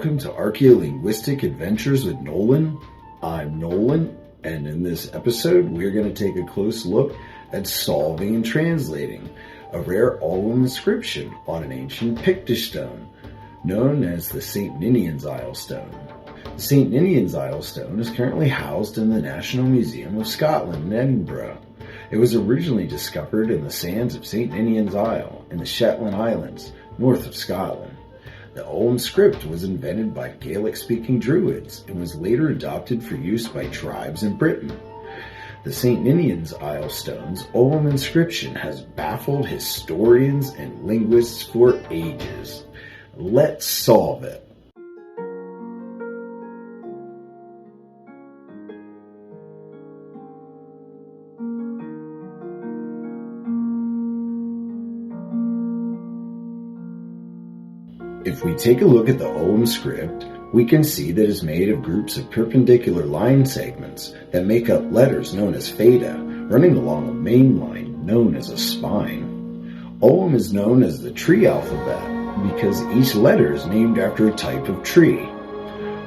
welcome to Archaeo-Linguistic Adventures with Nolan. I'm Nolan, and in this episode we're going to take a close look at solving and translating a rare Ogham inscription on an ancient Pictish stone, known as the St. Ninian's Isle Stone. The St. Ninian's Isle Stone is currently housed in the National Museum of Scotland in Edinburgh. It was originally discovered in the sands of St. Ninian's Isle in the Shetland Islands, north of Scotland. The Ogham script was invented by Gaelic-speaking Druids and was later adopted for use by tribes in Britain. The St. Ninian's Isle Stone's Ogham inscription has baffled historians and linguists for ages. Let's solve it. If we take a look at the Ogham script, we can see that it is made of groups of perpendicular line segments that make up letters known as feta, running along a main line known as a spine. Ogham is known as the tree alphabet because each letter is named after a type of tree.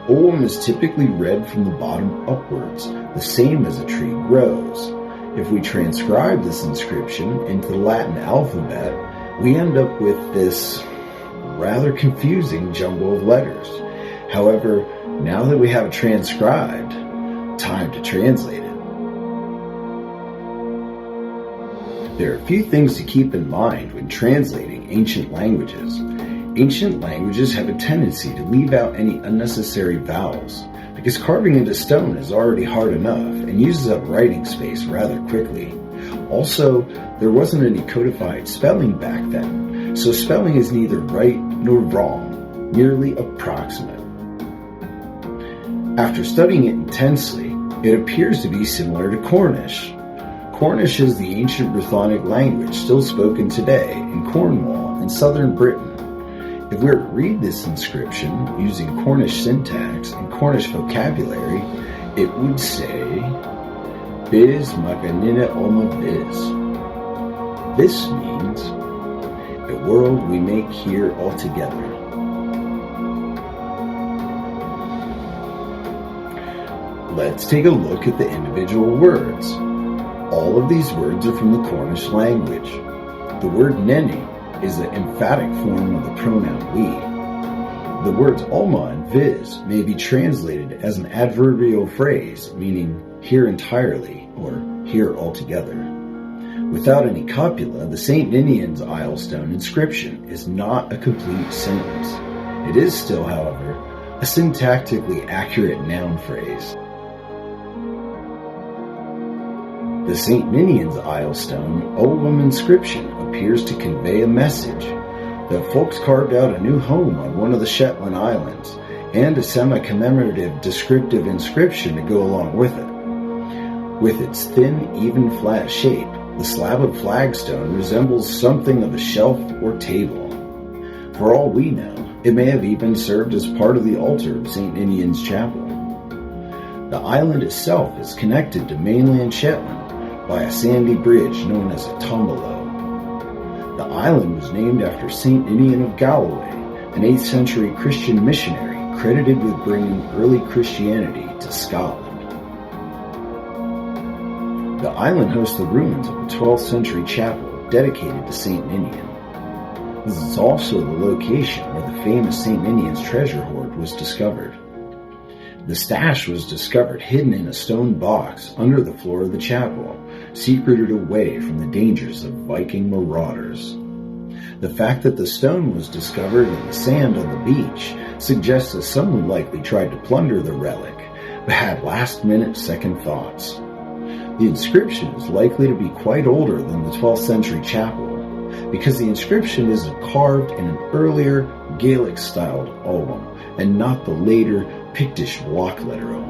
Ogham is typically read from the bottom upwards, the same as a tree grows. If we transcribe this inscription into the Latin alphabet, we end up with this rather confusing jumble of letters. However, now that we have it transcribed, time to translate it. There are a few things to keep in mind when translating ancient languages. Ancient languages have a tendency to leave out any unnecessary vowels, because carving into stone is already hard enough and uses up writing space rather quickly. Also, there wasn't any codified spelling back then, so spelling is neither right nor wrong, merely approximate. After studying it intensely, it appears to be similar to Cornish. Cornish is the ancient Brythonic language still spoken today in Cornwall and southern Britain. If we were to read this inscription using Cornish syntax and Cornish vocabulary, it would say, Bis maganina oma vis. This means, a world we make here altogether. Let's take a look at the individual words. All of these words are from the Cornish language. The word neni is the emphatic form of the pronoun we. The words oma and vis may be translated as an adverbial phrase meaning here entirely or here altogether. Without any copula, the St. Ninian's Isle Stone inscription is not a complete sentence. It is still, however, a syntactically accurate noun phrase. The St. Ninian's Isle Stone Ogham inscription appears to convey a message that folks carved out a new home on one of the Shetland Islands, and a semi-commemorative descriptive inscription to go along with it. With its thin, even, flat shape, the slab of flagstone resembles something of a shelf or table. For all we know, it may have even served as part of the altar of St. Ninian's Chapel. The island itself is connected to mainland Shetland by a sandy bridge known as a tombolo. The island was named after St. Ninian of Galloway, an 8th century Christian missionary credited with bringing early Christianity to Scotland. The island hosts the ruins of a 12th century chapel dedicated to St. Ninian. This is also the location where the famous St. Ninian's treasure hoard was discovered. The stash was discovered hidden in a stone box under the floor of the chapel, secreted away from the dangers of Viking marauders. The fact that the stone was discovered in the sand on the beach suggests that someone likely tried to plunder the relic, but had last-minute second thoughts. The inscription is likely to be quite older than the 12th century chapel, because the inscription is carved in an earlier Gaelic-styled Ogham, and not the later Pictish block letteral.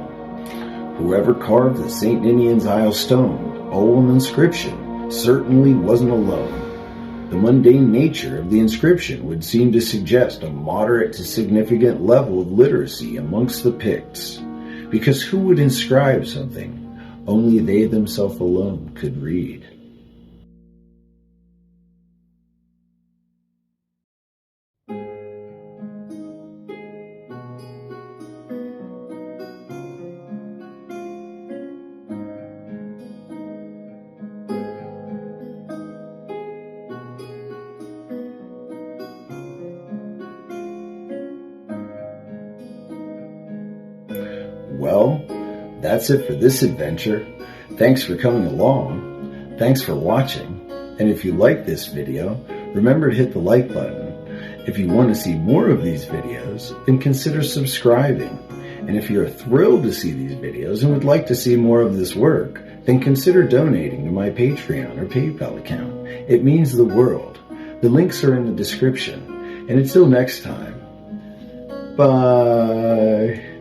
Whoever carved the St. Ninian's Isle Stone Ogham inscription certainly wasn't alone. The mundane nature of the inscription would seem to suggest a moderate to significant level of literacy amongst the Picts, because who would inscribe something only they themselves alone could read? That's it for this adventure. Thanks for coming along. Thanks for watching. And if you like this video, remember to hit the like button. If you want to see more of these videos, then consider subscribing. And if you're thrilled to see these videos and would like to see more of this work, then consider donating to my Patreon or PayPal account. It means the world. The links are in the description. And until next time, bye.